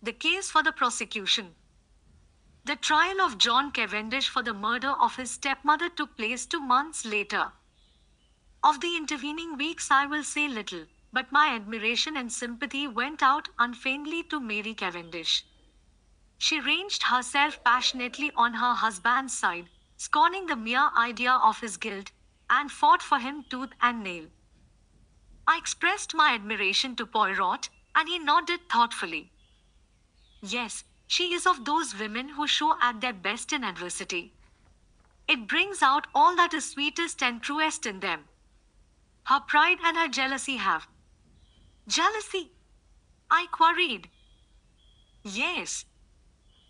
The case for the prosecution. The trial of John Cavendish for the murder of his stepmother took place 2 months later. Of the intervening weeks, I will say little, but my admiration and sympathy went out unfeignedly to Mary Cavendish. She ranged herself passionately on her husband's side, scorning the mere idea of his guilt, and fought for him tooth and nail. I expressed my admiration to Poirot, and he nodded thoughtfully. Yes, she is of those women who show at their best in adversity. It brings out all that is sweetest and truest in them. Her pride and her jealousy have. Jealousy? I queried. Yes.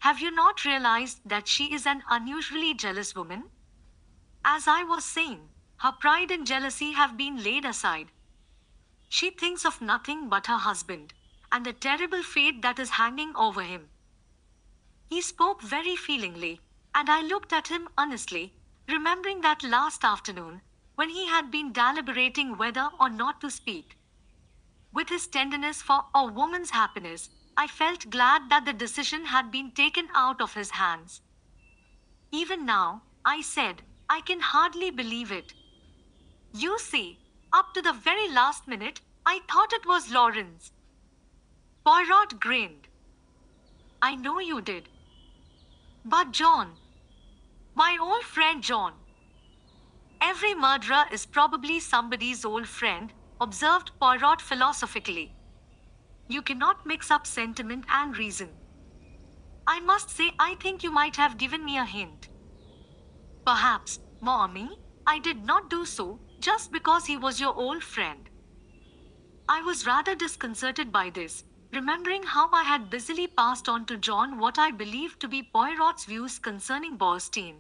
Have you not realized that she is an unusually jealous woman? As I was saying, her pride and jealousy have been laid aside. She thinks of nothing but her husband, and the terrible fate that is hanging over him. He spoke very feelingly, and I looked at him earnestly, remembering that last afternoon, when he had been deliberating whether or not to speak. With his tenderness for a woman's happiness, I felt glad that the decision had been taken out of his hands. Even now, I said, I can hardly believe it. You see, up to the very last minute, I thought it was Lawrence. Poirot grinned. I know you did. But John, my old friend John. Every murderer is probably somebody's old friend, observed Poirot philosophically. You cannot mix up sentiment and reason. I must say I think you might have given me a hint. Perhaps, Mommy, I did not do so, just because he was your old friend. I was rather disconcerted by this, remembering how I had busily passed on to John what I believed to be Poirot's views concerning Borstein.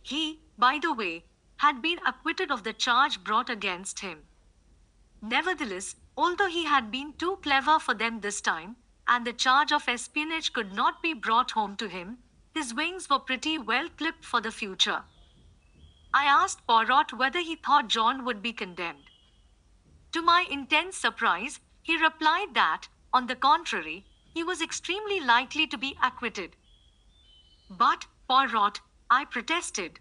He, by the way, had been acquitted of the charge brought against him. Nevertheless, although he had been too clever for them this time, and the charge of espionage could not be brought home to him, his wings were pretty well clipped for the future. I asked Poirot whether he thought John would be condemned. To my intense surprise, he replied that, on the contrary, he was extremely likely to be acquitted. But, Poirot, I protested.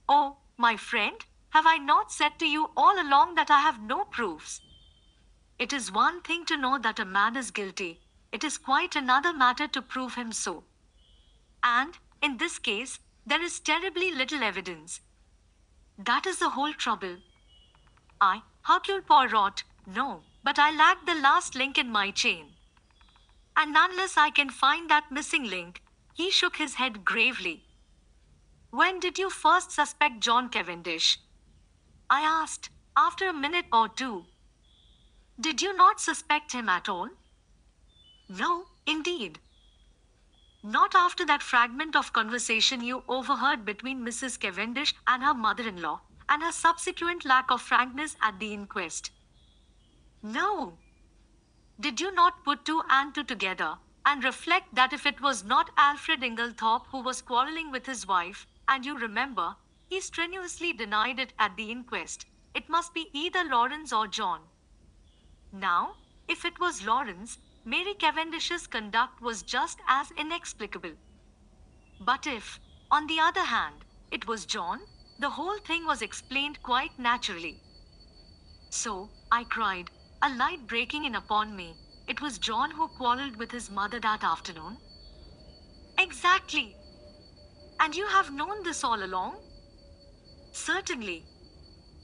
Oh, my friend, have I not said to you all along that I have no proofs? It is one thing to know that a man is guilty, it is quite another matter to prove him so. And, in this case, there is terribly little evidence. That is the whole trouble. Hercule Poirot, no, but I lack the last link in my chain. And unless I can find that missing link, he shook his head gravely. When did you first suspect John Cavendish? I asked, after a minute or two. Did you not suspect him at all? No, indeed. Not after that fragment of conversation you overheard between Mrs. Cavendish and her mother-in-law, and her subsequent lack of frankness at the inquest. No. Did you not put two and two together, and reflect that if it was not Alfred Inglethorpe who was quarrelling with his wife, and you remember, he strenuously denied it at the inquest, it must be either Lawrence or John. Now, if it was Lawrence, Mary Cavendish's conduct was just as inexplicable. But if, on the other hand, it was John, the whole thing was explained quite naturally. So, I cried, a light breaking in upon me, it was John who quarreled with his mother that afternoon? Exactly. And you have known this all along? Certainly.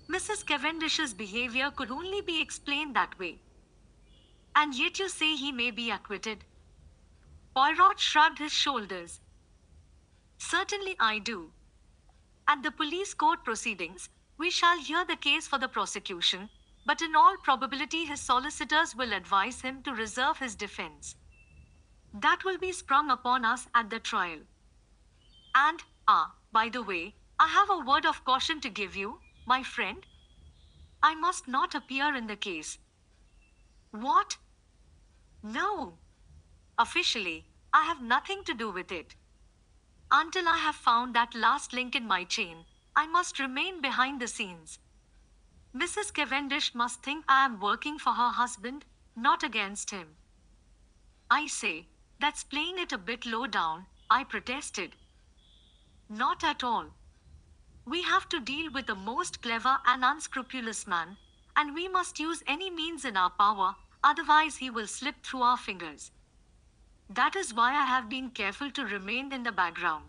Mrs. Cavendish's behavior could only be explained that way. And yet you say he may be acquitted? Poirot shrugged his shoulders. Certainly I do. At the police court proceedings, we shall hear the case for the prosecution, but in all probability his solicitors will advise him to reserve his defense. That will be sprung upon us at the trial. And, by the way, I have a word of caution to give you, my friend. I must not appear in the case. What? No. Officially, I have nothing to do with it. Until I have found that last link in my chain, I must remain behind the scenes. Mrs. Cavendish must think I am working for her husband, not against him. I say, that's playing it a bit low down, I protested. Not at all. We have to deal with the most clever and unscrupulous man, and we must use any means in our power, otherwise he will slip through our fingers. That is why I have been careful to remain in the background.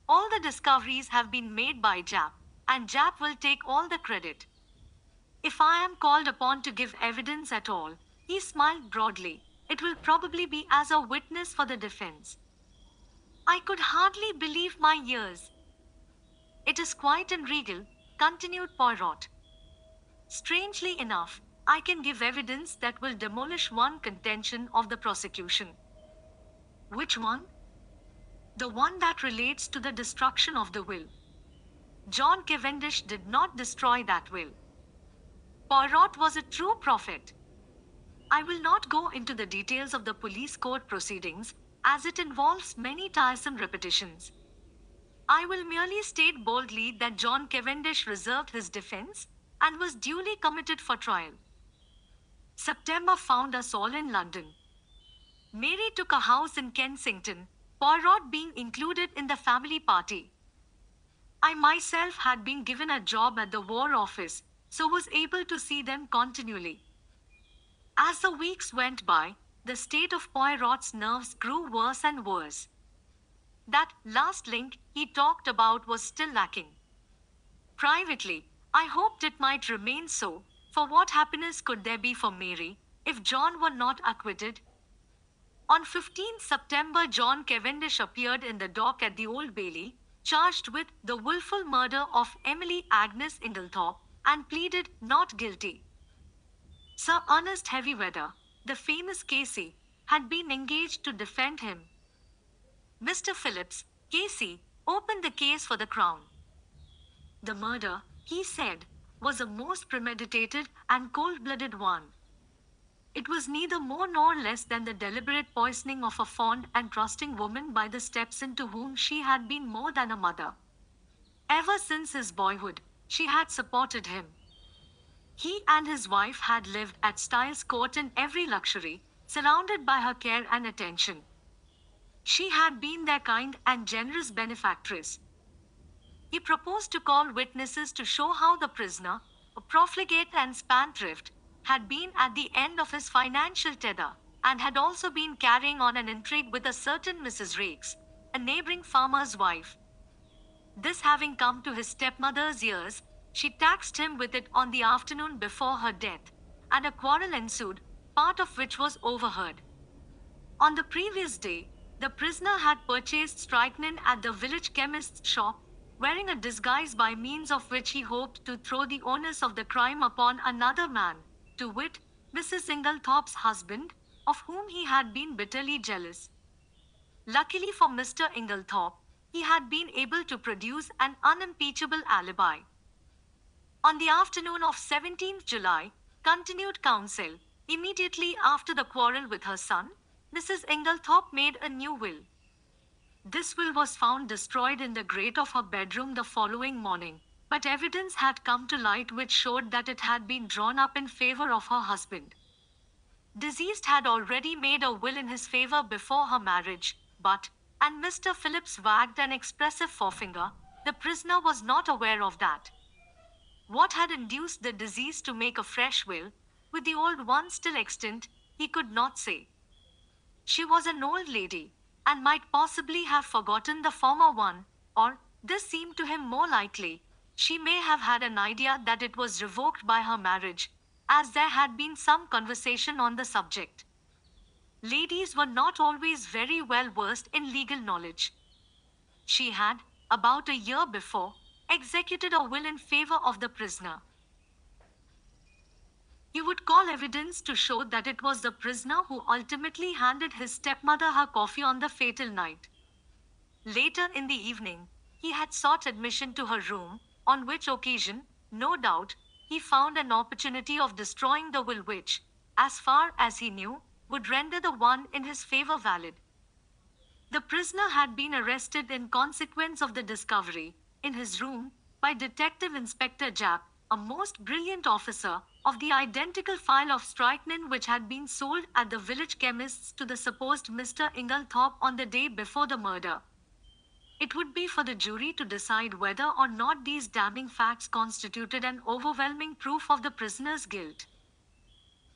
All the discoveries have been made by Jap, and Jap will take all the credit. If I am called upon to give evidence at all, he smiled broadly, it will probably be as a witness for the defense. I could hardly believe my ears. It is quite and regal, continued Poirot. Strangely enough, I can give evidence that will demolish one contention of the prosecution. Which one? The one that relates to the destruction of the will. John Cavendish did not destroy that will. Poirot was a true prophet. I will not go into the details of the police court proceedings, as it involves many tiresome repetitions. I will merely state boldly that John Cavendish reserved his defense and was duly committed for trial. September found us all in London. Mary took a house in Kensington, Poirot being included in the family party. I myself had been given a job at the War Office, so was able to see them continually. As the weeks went by, the state of Poirot's nerves grew worse and worse. That last link he talked about was still lacking. Privately, I hoped it might remain so, for what happiness could there be for Mary if John were not acquitted? On 15 September, John Cavendish appeared in the dock at the Old Bailey, charged with the wilful murder of Emily Agnes Inglethorpe, and pleaded not guilty. Sir Ernest Heavyweather, the famous Casey, had been engaged to defend him. Mr. Phillips, Casey, opened the case for the Crown. The murder, he said, was a most premeditated and cold-blooded one. It was neither more nor less than the deliberate poisoning of a fond and trusting woman by the stepson to whom she had been more than a mother. Ever since his boyhood, she had supported him. He and his wife had lived at Styles Court in every luxury, surrounded by her care and attention. She had been their kind and generous benefactress. He proposed to call witnesses to show how the prisoner, a profligate and spendthrift, had been at the end of his financial tether, and had also been carrying on an intrigue with a certain Mrs. Rakes, a neighboring farmer's wife. This having come to his stepmother's ears, she taxed him with it on the afternoon before her death, and a quarrel ensued, part of which was overheard. On the previous day, the prisoner had purchased strychnine at the village chemist's shop, wearing a disguise by means of which he hoped to throw the onus of the crime upon another man, to wit, Mrs. Inglethorpe's husband, of whom he had been bitterly jealous. Luckily for Mr. Inglethorpe, he had been able to produce an unimpeachable alibi. On the afternoon of 17th July, continued counsel, immediately after the quarrel with her son, Mrs. Inglethorpe made a new will. This will was found destroyed in the grate of her bedroom the following morning, but evidence had come to light which showed that it had been drawn up in favor of her husband. Deceased had already made a will in his favor before her marriage, but, and Mr. Phillips wagged an expressive forefinger, the prisoner was not aware of that. What had induced the deceased to make a fresh will, with the old one still extant, he could not say. She was an old lady, and might possibly have forgotten the former one, or, this seemed to him more likely, she may have had an idea that it was revoked by her marriage, as there had been some conversation on the subject. Ladies were not always very well versed in legal knowledge. She had, about a year before, executed a will in favor of the prisoner. He would call evidence to show that it was the prisoner who ultimately handed his stepmother her coffee on the fatal night. Later in the evening, he had sought admission to her room, on which occasion, no doubt, he found an opportunity of destroying the will which, as far as he knew, would render the one in his favor valid. The prisoner had been arrested in consequence of the discovery, in his room, by Detective Inspector Japp, a most brilliant officer, of the identical file of strychnine which had been sold at the village chemist's to the supposed Mr. Inglethorpe on the day before the murder. It would be for the jury to decide whether or not these damning facts constituted an overwhelming proof of the prisoner's guilt.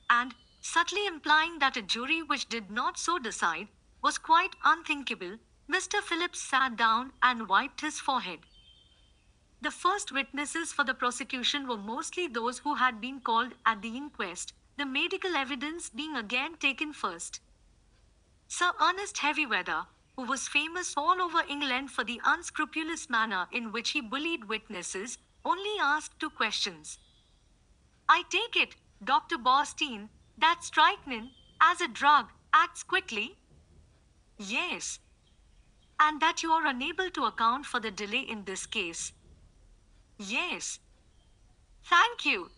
And, subtly implying that a jury which did not so decide was quite unthinkable, Mr. Phillips sat down and wiped his forehead. The first witnesses for the prosecution were mostly those who had been called at the inquest, the medical evidence being again taken first. Sir Ernest Heavyweather, who was famous all over England for the unscrupulous manner in which he bullied witnesses, only asked 2 questions. I take it, Dr. Bosteen, that strychnine, as a drug, acts quickly? Yes. And that you are unable to account for the delay in this case? Yes. Thank you.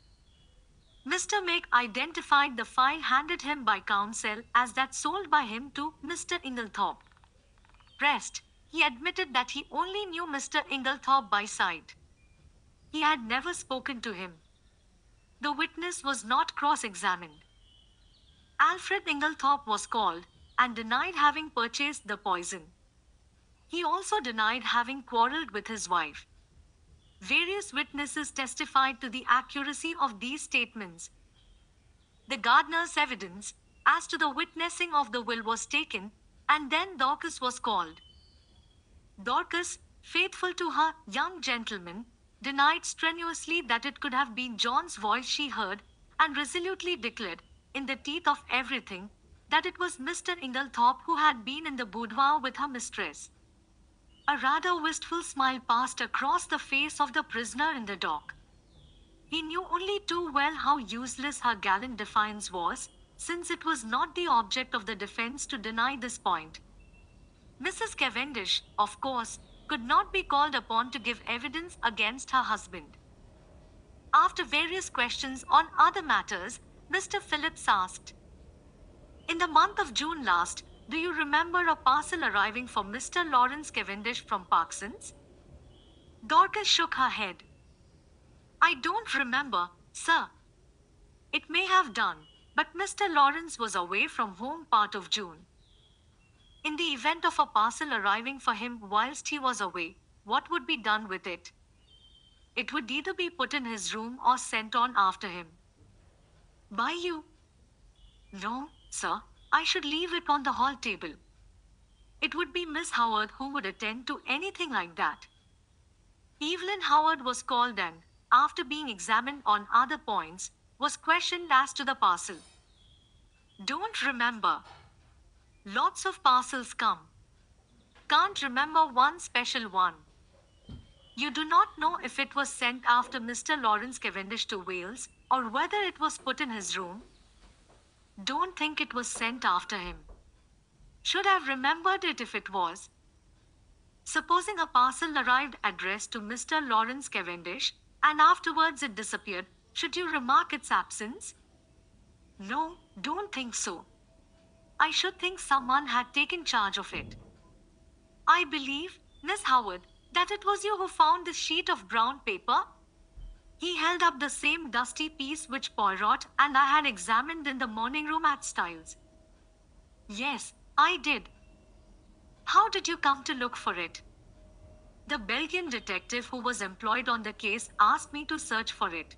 Mr. Mick identified the file handed him by counsel as that sold by him to Mr. Inglethorpe. Pressed, he admitted that he only knew Mr. Inglethorpe by sight. He had never spoken to him. The witness was not cross-examined. Alfred Inglethorpe was called and denied having purchased the poison. He also denied having quarreled with his wife. Various witnesses testified to the accuracy of these statements. The gardener's evidence as to the witnessing of the will was taken, and then Dorcas was called. Dorcas, faithful to her young gentleman, denied strenuously that it could have been John's voice she heard, and resolutely declared, in the teeth of everything, that it was Mr. Inglethorpe who had been in the boudoir with her mistress. A rather wistful smile passed across the face of the prisoner in the dock. He knew only too well how useless her gallant defiance was, since it was not the object of the defense to deny this point. Mrs. Cavendish, of course, could not be called upon to give evidence against her husband. After various questions on other matters, Mr. Phillips asked, in the month of June last, do you remember a parcel arriving for Mr. Lawrence Cavendish from Parkson's? Dorcas shook her head. I don't remember, sir. It may have done, but Mr. Lawrence was away from home part of June. In the event of a parcel arriving for him whilst he was away, what would be done with it? It would either be put in his room or sent on after him. By you? No, sir. I should leave it on the hall table. It would be Miss Howard who would attend to anything like that. Evelyn Howard was called and, after being examined on other points, was questioned as to the parcel. Don't remember. Lots of parcels come. Can't remember one special one. You do not know if it was sent after Mr. Lawrence Cavendish to Wales, or whether it was put in his room? Don't think it was sent after him. Should have remembered it if it was. Supposing a parcel arrived addressed to Mr. Lawrence Cavendish, and afterwards it disappeared, should you remark its absence? No, don't think so. I should think someone had taken charge of it. I believe, Miss Howard, that it was you who found this sheet of brown paper? He held up the same dusty piece which Poirot and I had examined in the morning room at Styles. Yes, I did. How did you come to look for it? The Belgian detective who was employed on the case asked me to search for it.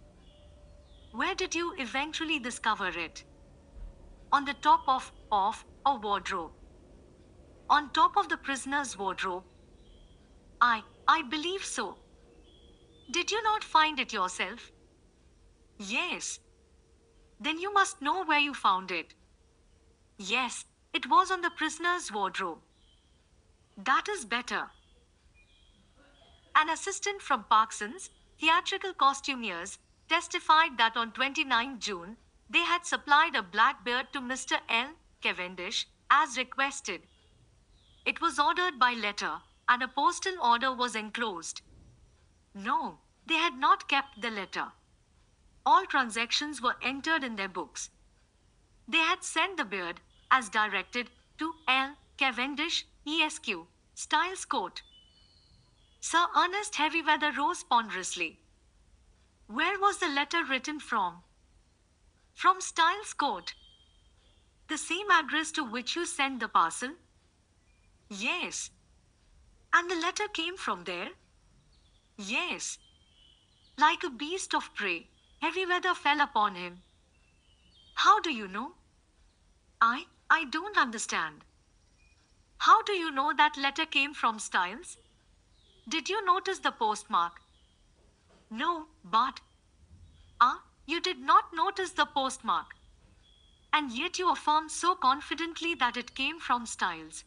Where did you eventually discover it? On the top of a wardrobe. On top of the prisoner's wardrobe? I believe so. Did you not find it yourself? Yes. Then you must know where you found it. Yes, it was on the prisoner's wardrobe. That is better. An assistant from Parkson's, theatrical costumiers, testified that on 29 June, they had supplied a black beard to Mr. L. Cavendish, as requested. It was ordered by letter, and a postal order was enclosed. No, they had not kept the letter. All transactions were entered in their books. They had sent the beard, as directed, to L. Cavendish, Esq., Styles Court. Sir Ernest Heavyweather rose ponderously. Where was the letter written from? From Styles Court. The same address to which you sent the parcel? Yes. And the letter came from there? Yes. Like a beast of prey, heavy weather fell upon him. How do you know? I don't understand. How do you know that letter came from Styles? Did you notice the postmark? No, but. You did not notice the postmark. And yet you affirm so confidently that it came from Styles.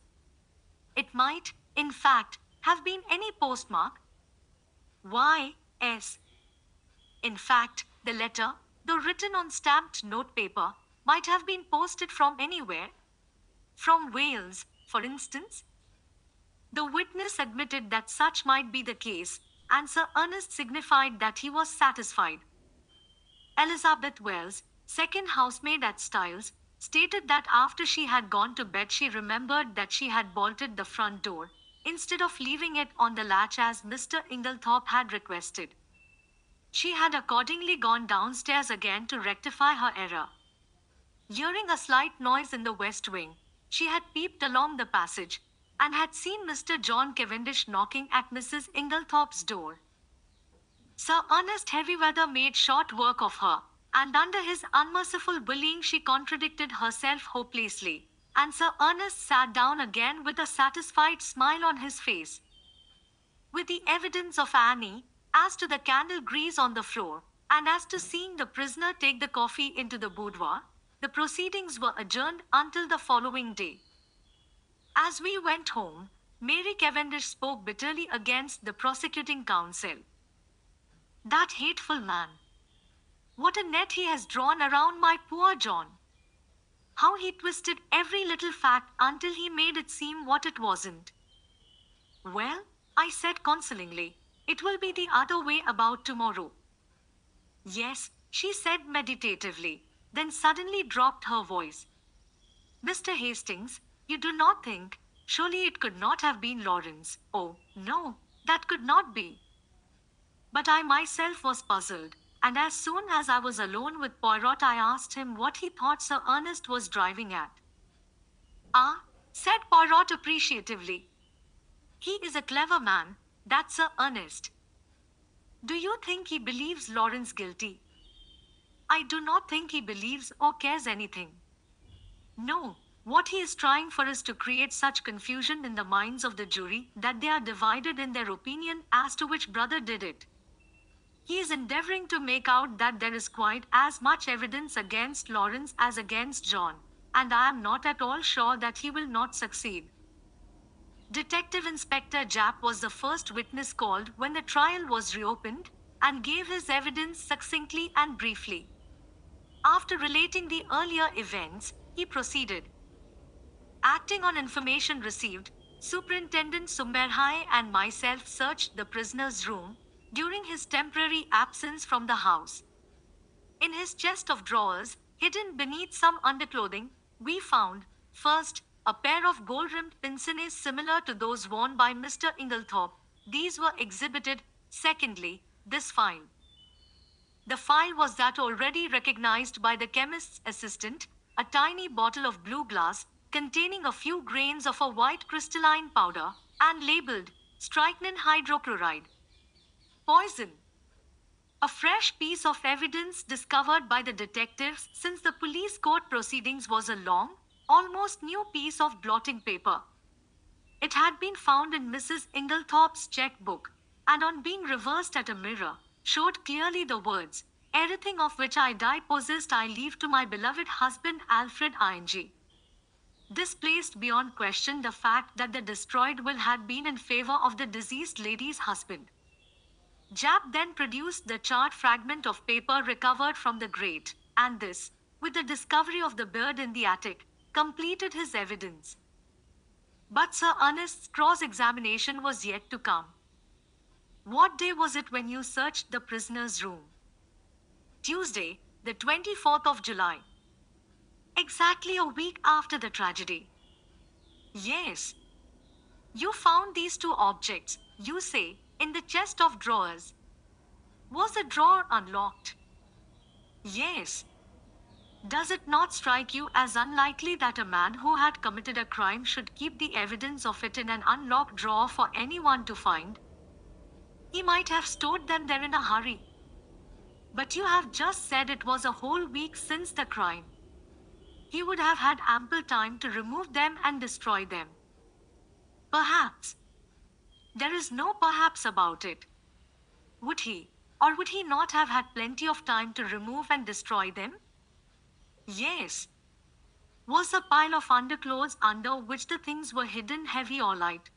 It might, in fact, have been any postmark. Why, yes. In fact, the letter, though written on stamped notepaper, might have been posted from anywhere. From Wales, for instance. The witness admitted that such might be the case, and Sir Ernest signified that he was satisfied. Elizabeth Wells, second housemaid at Styles, stated that after she had gone to bed she remembered that she had bolted the front door, instead of leaving it on the latch as Mr. Inglethorpe had requested. She had accordingly gone downstairs again to rectify her error. Hearing a slight noise in the west wing, she had peeped along the passage, and had seen Mr. John Cavendish knocking at Mrs. Inglethorpe's door. Sir Ernest Heavyweather made short work of her, and under his unmerciful bullying she contradicted herself hopelessly, and Sir Ernest sat down again with a satisfied smile on his face. With the evidence of Annie, as to the candle grease on the floor, and as to seeing the prisoner take the coffee into the boudoir, the proceedings were adjourned until the following day. As we went home, Mary Cavendish spoke bitterly against the prosecuting counsel. That hateful man! What a net he has drawn around my poor John! How he twisted every little fact until he made it seem what it wasn't. Well, I said consolingly, it will be the other way about tomorrow. Yes, she said meditatively, then suddenly dropped her voice. Mr. Hastings, you do not think, surely it could not have been Lawrence. Oh, no, that could not be. But I myself was puzzled, and as soon as I was alone with Poirot I asked him what he thought Sir Ernest was driving at. Said Poirot appreciatively. He is a clever man, that Sir Ernest. Do you think he believes Lawrence guilty? I do not think he believes or cares anything. No, what he is trying for is to create such confusion in the minds of the jury that they are divided in their opinion as to which brother did it. He is endeavoring to make out that there is quite as much evidence against Lawrence as against John, and I am not at all sure that he will not succeed. Detective Inspector Japp was the first witness called when the trial was reopened, and gave his evidence succinctly and briefly. After relating the earlier events, he proceeded. Acting on information received, Superintendent Sumberhai and myself searched the prisoner's room during his temporary absence from the house. In his chest of drawers, hidden beneath some underclothing, we found, first, a pair of gold-rimmed pince-nez similar to those worn by Mr. Inglethorpe. These were exhibited. Secondly, this file. The file was that already recognized by the chemist's assistant, a tiny bottle of blue glass, containing a few grains of a white crystalline powder, and labeled, strychnine hydrochloride. Poison. A fresh piece of evidence discovered by the detectives since the police court proceedings was a long, almost new piece of blotting paper. It had been found in Mrs. Inglethorpe's checkbook, and on being reversed at a mirror, showed clearly the words, "Everything of which I die possessed I leave to my beloved husband Alfred Ing." This placed beyond question the fact that the destroyed will had been in favor of the deceased lady's husband. Japp then produced the charred fragment of paper recovered from the grate, and this, with the discovery of the beard in the attic, completed his evidence. But Sir Ernest's cross-examination was yet to come. What day was it when you searched the prisoner's room? Tuesday, the 24th of July. Exactly a week after the tragedy. Yes. You found these two objects, you say, in the chest of drawers. Was the drawer unlocked? Yes. Does it not strike you as unlikely that a man who had committed a crime should keep the evidence of it in an unlocked drawer for anyone to find? He might have stored them there in a hurry. But you have just said it was a whole week since the crime. He would have had ample time to remove them and destroy them. Perhaps. There is no perhaps about it. Would he, or would he not have had plenty of time to remove and destroy them? Yes. Was a pile of underclothes under which the things were hidden heavy or light?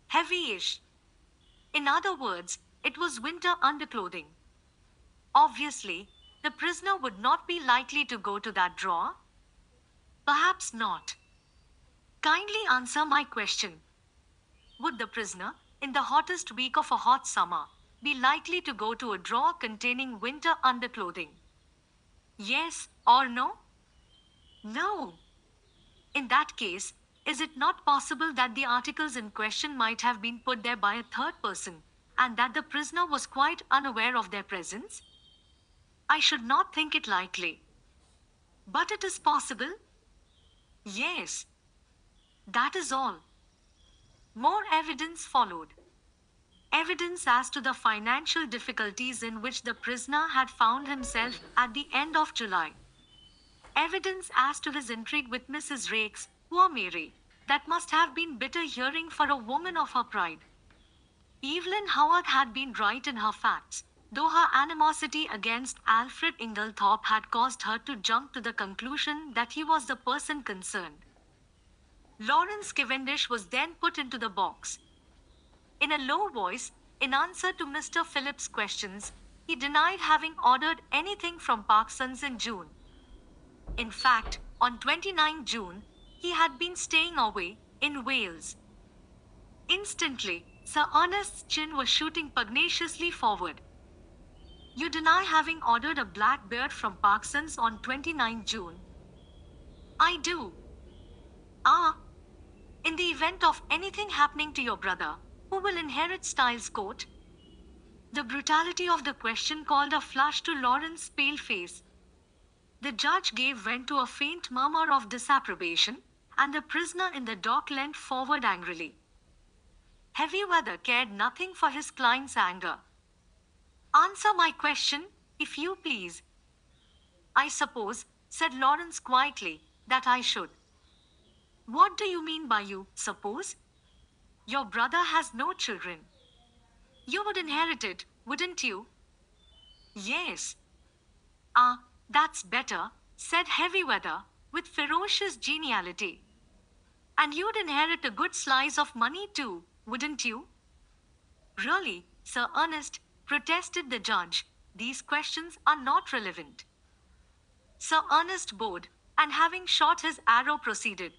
Heavy-ish. In other words, it was winter underclothing. Obviously, the prisoner would not be likely to go to that drawer. Perhaps not. Kindly answer my question. Would the prisoner, in the hottest week of a hot summer, be likely to go to a drawer containing winter underclothing? Yes or no? No. In that case, is it not possible that the articles in question might have been put there by a third person, and that the prisoner was quite unaware of their presence? I should not think it likely. But it is possible? Yes. That is all. More evidence followed. Evidence as to the financial difficulties in which the prisoner had found himself at the end of July. Evidence as to his intrigue with Mrs. Raikes, poor Mary. That must have been bitter hearing for a woman of her pride. Evelyn Howard had been right in her facts, though her animosity against Alfred Inglethorpe had caused her to jump to the conclusion that he was the person concerned. Lawrence Cavendish was then put into the box. In a low voice, in answer to Mr. Phillips' questions, he denied having ordered anything from Parsons in June. In fact, on 29 June, he had been staying away, in Wales. Instantly, Sir Ernest's chin was shooting pugnaciously forward. You deny having ordered a black beard from Parsons on 29 June? I do. Ah. In the event of anything happening to your brother, who will inherit Styles' coat? The brutality of the question called a flush to Lawrence's pale face. The judge gave vent to a faint murmur of disapprobation, and the prisoner in the dock leant forward angrily. Heavyweather cared nothing for his client's anger. Answer my question, if you please. I suppose, said Lawrence quietly, that I should. What do you mean by you suppose? Your brother has no children. You would inherit it, wouldn't you? Yes. Ah, that's better, said Heavyweather, with ferocious geniality. And you'd inherit a good slice of money too, wouldn't you? Really, Sir Ernest, protested the judge, these questions are not relevant. Sir Ernest bowed, and having shot his arrow proceeded.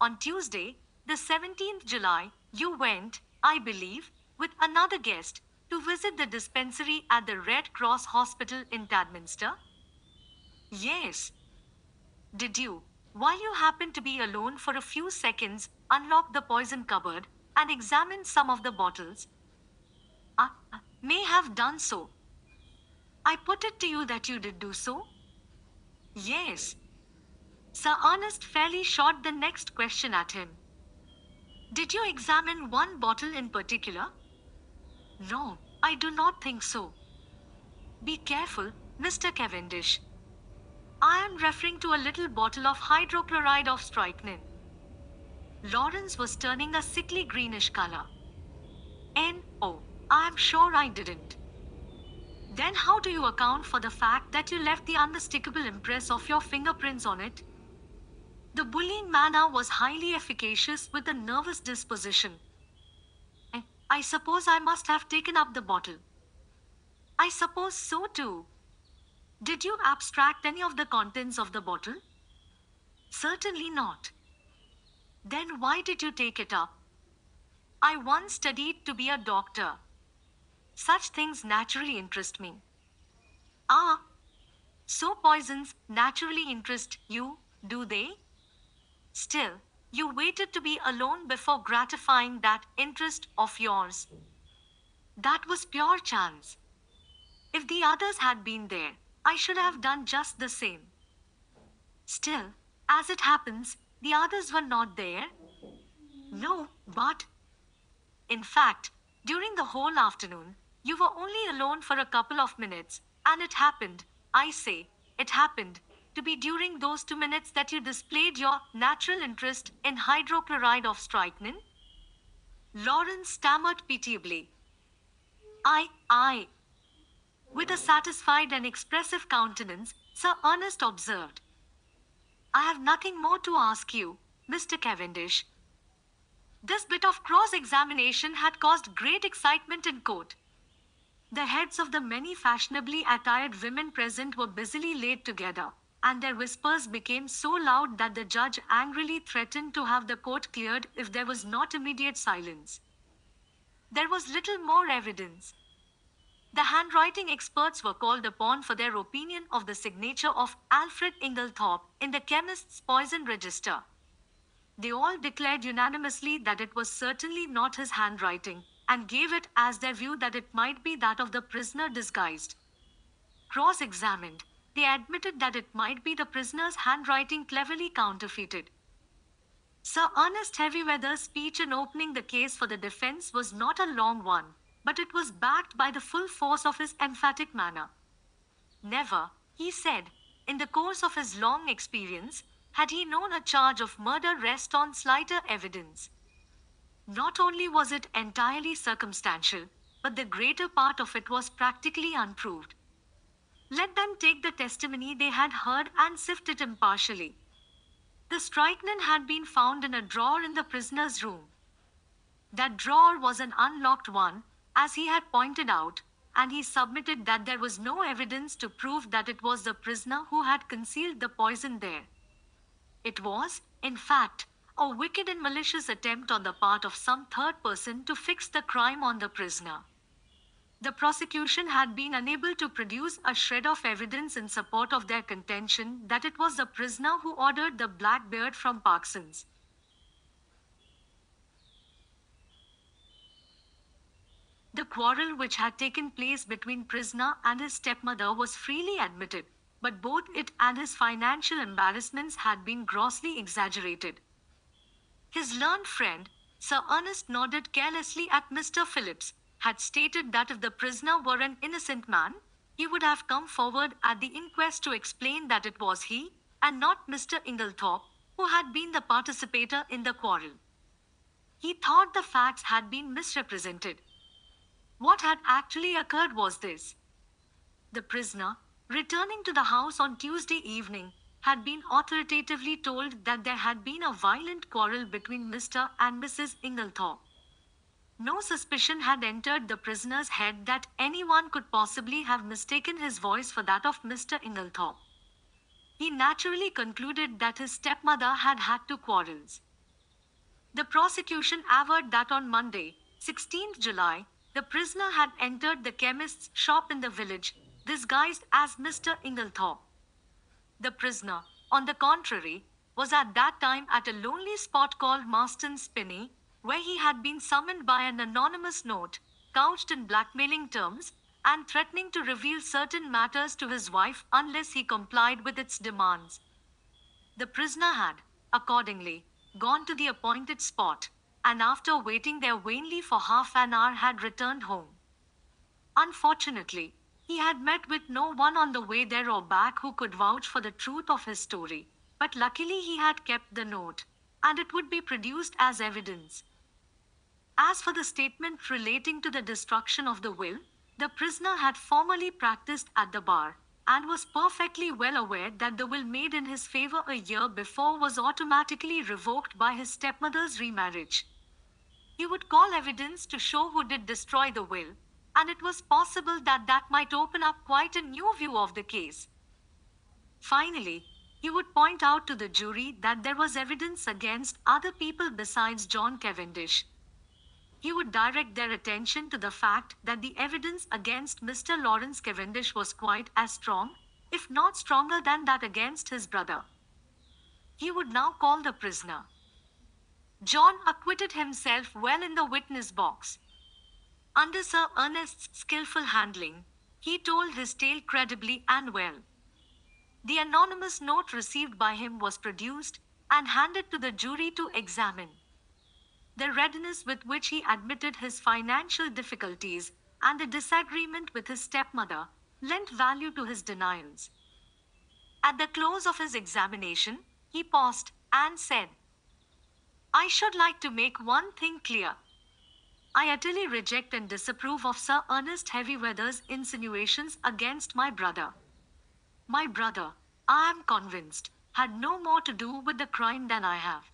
On Tuesday, the 17th July, you went, I believe, with another guest, to visit the dispensary at the Red Cross Hospital in Tadminster? Yes. Did you, while you happened to be alone for a few seconds, unlock the poison cupboard and examine some of the bottles? May have done so. I put it to you that you did do so? Yes. Sir Ernest fairly shot the next question at him. Did you examine one bottle in particular? No, I do not think so. Be careful, Mr. Cavendish. I am referring to a little bottle of hydrochloride of strychnine. Lawrence was turning a sickly greenish color. No, I am sure I didn't. Then how do you account for the fact that you left the unmistakable impress of your fingerprints on it? The bullying manner was highly efficacious with a nervous disposition. I suppose I must have taken up the bottle. I suppose so too. Did you abstract any of the contents of the bottle? Certainly not. Then why did you take it up? I once studied to be a doctor. Such things naturally interest me. Ah, so poisons naturally interest you, do they? Still, you waited to be alone before gratifying that interest of yours. That was pure chance. If the others had been there, I should have done just the same. Still, as it happens, the others were not there. No, but in fact, during the whole afternoon, you were only alone for a couple of minutes, and it happened, I say, it happened, to be during those 2 minutes that you displayed your natural interest in hydrochloride of strychnine. Lawrence stammered pitiably. I. With a satisfied and expressive countenance, Sir Ernest observed. I have nothing more to ask you, Mr. Cavendish. This bit of cross-examination had caused great excitement in court. The heads of the many fashionably attired women present were busily laid together, and their whispers became so loud that the judge angrily threatened to have the court cleared if there was not immediate silence. There was little more evidence. The handwriting experts were called upon for their opinion of the signature of Alfred Inglethorpe in the chemist's poison register. They all declared unanimously that it was certainly not his handwriting, and gave it as their view that it might be that of the prisoner disguised. Cross-examined, they admitted that it might be the prisoner's handwriting cleverly counterfeited. Sir Ernest Heavyweather's speech in opening the case for the defense was not a long one, but it was backed by the full force of his emphatic manner. Never, he said, in the course of his long experience, had he known a charge of murder rest on slighter evidence. Not only was it entirely circumstantial, but the greater part of it was practically unproved. Let them take the testimony they had heard and sift it impartially. The strychnine had been found in a drawer in the prisoner's room. That drawer was an unlocked one, as he had pointed out, and he submitted that there was no evidence to prove that it was the prisoner who had concealed the poison there. It was, in fact, a wicked and malicious attempt on the part of some third person to fix the crime on the prisoner. The prosecution had been unable to produce a shred of evidence in support of their contention that it was the prisoner who ordered the black beard from Parsons. The quarrel which had taken place between prisoner and his stepmother was freely admitted, but both it and his financial embarrassments had been grossly exaggerated. His learned friend, Sir Ernest, nodded carelessly at Mr. Phillips, had stated that if the prisoner were an innocent man, he would have come forward at the inquest to explain that it was he, and not Mr. Inglethorpe, who had been the participator in the quarrel. He thought the facts had been misrepresented. What had actually occurred was this. The prisoner, returning to the house on Tuesday evening, had been authoritatively told that there had been a violent quarrel between Mr. and Mrs. Inglethorpe. No suspicion had entered the prisoner's head that anyone could possibly have mistaken his voice for that of Mr. Inglethorpe. He naturally concluded that his stepmother had had two quarrels. The prosecution averred that on Monday, 16th July, the prisoner had entered the chemist's shop in the village, disguised as Mr. Inglethorpe. The prisoner, on the contrary, was at that time at a lonely spot called Marston's Spinney, where he had been summoned by an anonymous note, couched in blackmailing terms, and threatening to reveal certain matters to his wife unless he complied with its demands. The prisoner had, accordingly, gone to the appointed spot, and after waiting there vainly for half an hour had returned home. Unfortunately, he had met with no one on the way there or back who could vouch for the truth of his story, but luckily he had kept the note, and it would be produced as evidence. As for the statement relating to the destruction of the will, the prisoner had formerly practiced at the bar, and was perfectly well aware that the will made in his favor a year before was automatically revoked by his stepmother's remarriage. He would call evidence to show who did destroy the will, and it was possible that that might open up quite a new view of the case. Finally, he would point out to the jury that there was evidence against other people besides John Cavendish. He would direct their attention to the fact that the evidence against Mr. Lawrence Cavendish was quite as strong, if not stronger than that against his brother. He would now call the prisoner. John acquitted himself well in the witness box. Under Sir Ernest's skillful handling, he told his tale credibly and well. The anonymous note received by him was produced and handed to the jury to examine. The readiness with which he admitted his financial difficulties and the disagreement with his stepmother lent value to his denials. At the close of his examination, he paused and said, "I should like to make one thing clear. I utterly reject and disapprove of Sir Ernest Heavyweather's insinuations against my brother. My brother, I am convinced, had no more to do with the crime than I have."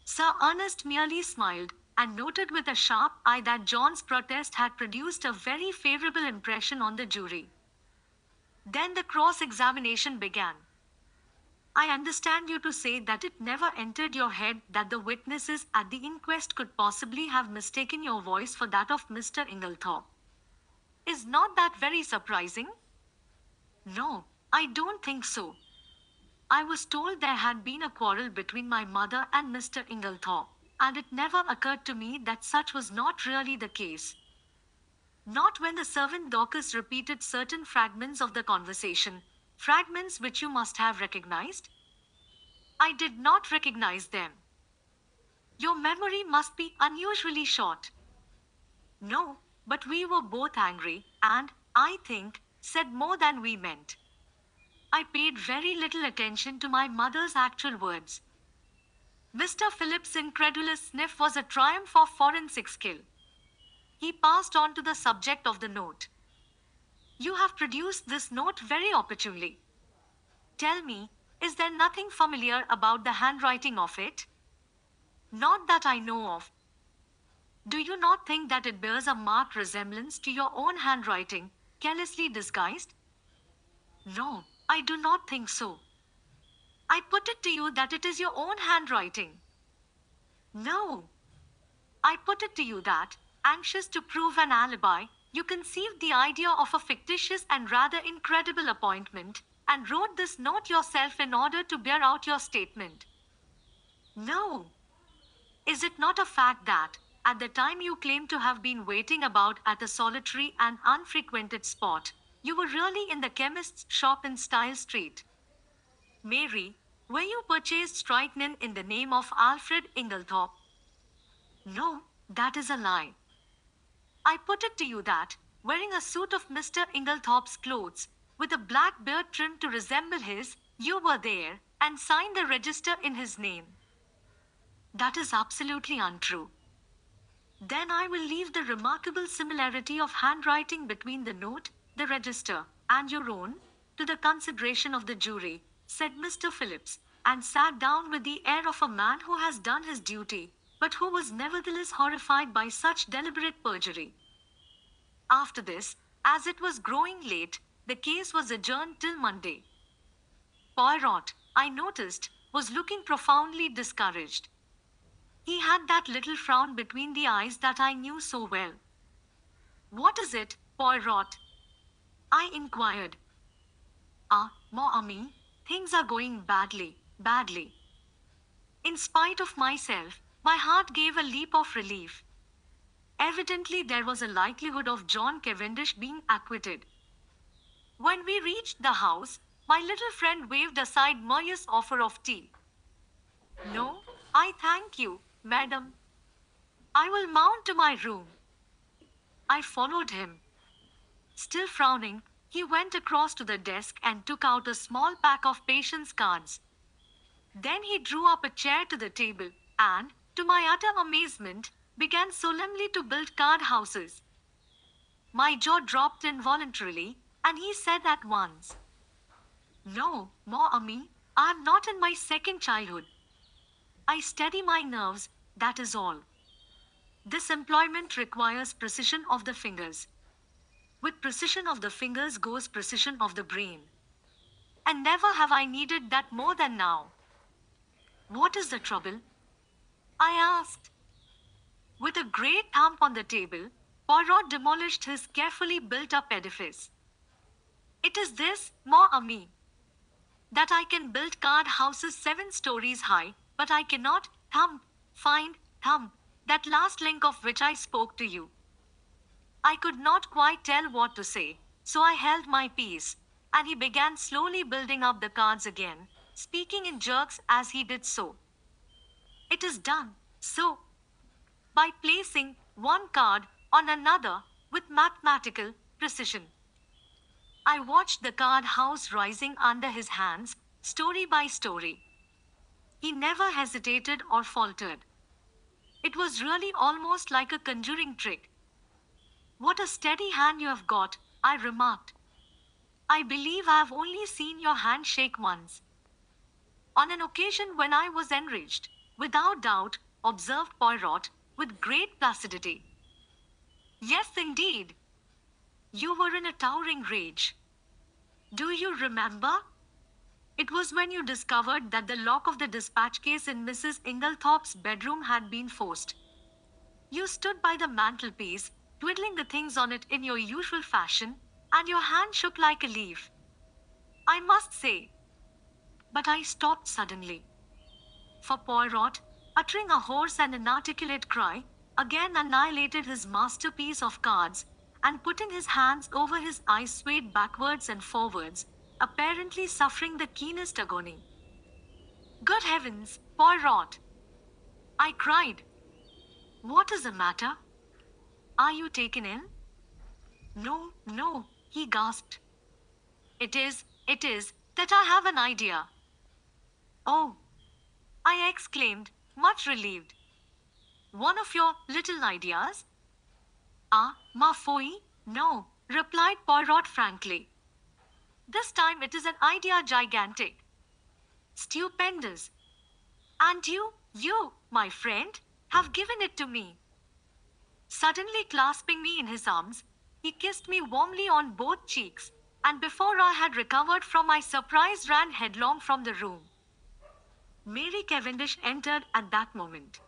Sir Ernest merely smiled and noted with a sharp eye that John's protest had produced a very favorable impression on the jury. Then the cross-examination began. "I understand you to say that it never entered your head that the witnesses at the inquest could possibly have mistaken your voice for that of Mr. Inglethorpe. Is not that very surprising?" "No, I don't think so. I was told there had been a quarrel between my mother and Mr. Inglethorpe, and it never occurred to me that such was not really the case. Not when the servant Dorcas repeated certain fragments of the conversation, fragments which you must have recognized?" "I did not recognize them." "Your memory must be unusually short." "No, but we were both angry, and, I think, said more than we meant. I paid very little attention to my mother's actual words." Mr. Phillips' incredulous sniff was a triumph of forensic skill. He passed on to the subject of the note. "You have produced this note very opportunely. Tell me, is there nothing familiar about the handwriting of it?" "Not that I know of." "Do you not think that it bears a marked resemblance to your own handwriting, carelessly disguised?" "No, I do not think so." "I put it to you that it is your own handwriting." "No. I put it to you that, anxious to prove an alibi, you conceived the idea of a fictitious and rather incredible appointment, and wrote this note yourself in order to bear out your statement." "No. Is it not a fact that, at the time you claim to have been waiting about at a solitary and unfrequented spot, you were really in the chemist's shop in Style Street? Mary, were you purchased strychnine in the name of Alfred Inglethorpe?" "No, that is a lie." "I put it to you that, wearing a suit of Mr. Inglethorpe's clothes, with a black beard trimmed to resemble his, you were there, and signed the register in his name." "That is absolutely untrue." "Then I will leave the remarkable similarity of handwriting between the note, the register, and your own, to the consideration of the jury," said Mr. Phillips, and sat down with the air of a man who has done his duty, but who was nevertheless horrified by such deliberate perjury. After this, as it was growing late, the case was adjourned till Monday. Poirot, I noticed, was looking profoundly discouraged. He had that little frown between the eyes that I knew so well. "What is it, Poirot?" I inquired. "Ah, mon ami, things are going badly, badly." In spite of myself, my heart gave a leap of relief. Evidently there was a likelihood of John Cavendish being acquitted. When we reached the house, my little friend waved aside Maria's offer of tea. "No, I thank you, madam. I will mount to my room." I followed him. Still frowning, he went across to the desk and took out a small pack of patience cards. Then he drew up a chair to the table and, to my utter amazement, began solemnly to build card houses. My jaw dropped involuntarily, and he said at once, "No, mon ami, I am not in my second childhood. I steady my nerves, that is all. This employment requires precision of the fingers. With precision of the fingers goes precision of the brain. And never have I needed that more than now." "What is the trouble?" I asked. With a great thump on the table, Poirot demolished his carefully built-up edifice. "It is this, mon ami, that I can build card houses 7 stories high, but I cannot find that last link of which I spoke to you. I could not quite tell what to say, so I held my peace, and he began slowly building up the cards again, speaking in jerks as he did so. It is done, so, by placing one card on another with mathematical precision. I watched the card house rising under his hands, story by story. He never hesitated or faltered. It was really almost like a conjuring trick. What a steady hand you have got, I remarked. I believe I have only seen your hand shake once. On an occasion when I was enraged, without doubt, observed Poirot, with great placidity. Yes, indeed. You were in a towering rage. Do you remember? It was when you discovered that the lock of the dispatch case in Mrs. Inglethorpe's bedroom had been forced. You stood by the mantelpiece, twiddling the things on it in your usual fashion, and your hand shook like a leaf. I must say. But I stopped suddenly. For Poirot, uttering a hoarse and inarticulate cry, again annihilated his masterpiece of cards, and putting his hands over his eyes swayed backwards and forwards, apparently suffering the keenest agony. Good heavens, Poirot! I cried. What is the matter? Are you taken ill? No, no, he gasped. It is that I have an idea. Oh, I exclaimed, much relieved. One of your little ideas? Ah, ma foi, no, replied Poirot frankly. This time it is an idea gigantic. Stupendous. And you, my friend, have given it to me. Suddenly clasping me in his arms, he kissed me warmly on both cheeks, and before I had recovered from my surprise ran headlong from the room. Mary Cavendish entered at that moment.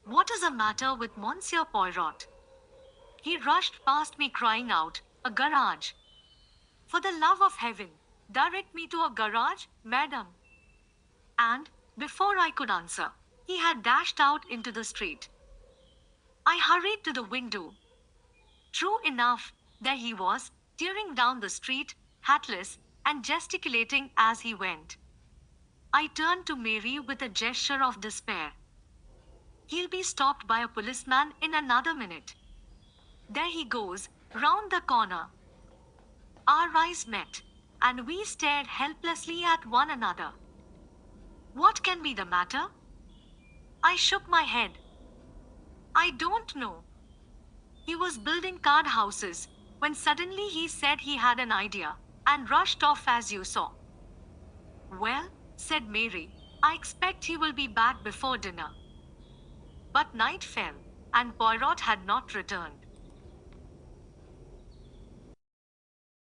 What is the matter with Monsieur Poirot? He rushed past me crying out, a garage. For the love of heaven, direct me to a garage, madam. And, before I could answer, he had dashed out into the street. I hurried to the window. True enough, there he was, tearing down the street, hatless, and gesticulating as he went. I turned to Mary with a gesture of despair. He'll be stopped by a policeman in another minute. There he goes, round the corner. Our eyes met, and we stared helplessly at one another. What can be the matter? I shook my head. I don't know. He was building card houses, when suddenly he said he had an idea, and rushed off as you saw. Well, said Mary, I expect he will be back before dinner. But night fell, and Poirot had not returned.